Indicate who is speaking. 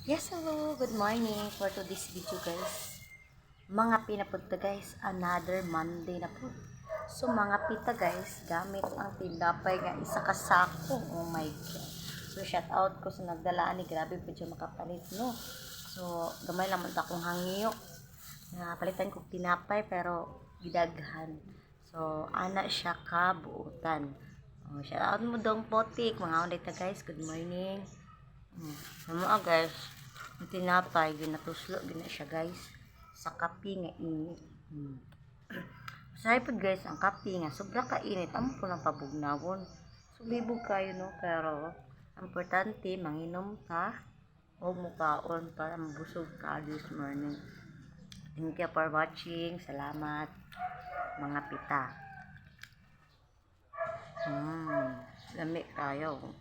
Speaker 1: Yes, hello. Good morning for today's video, guys. Mga pinapunta, guys. Another Monday na po. So, mga pita, guys, gamit ang tinapay nga isa ka sako. Oh my God. So, shout out ko sa nagdalaan ni grabe po dyan makapalit, no? So, gamay lang man akong hangyo. Palitan ko tinapay, pero gidaghan. So, ana siya ka buutan. Oh, shout out mo dong potik. Mga onday ta, guys. Good morning. Guys, ang tinapay, ginatuslo, gina siya guys, sa kape nga init. Masarap po guys, ang kape nga, sobra ka init, amo po ng pabugnawon. So, libog kayo no, pero, ang importante, manginom ka, o mukaon para mabusog ka this morning. Thank you for watching, salamat, mga pita. Lami tayo.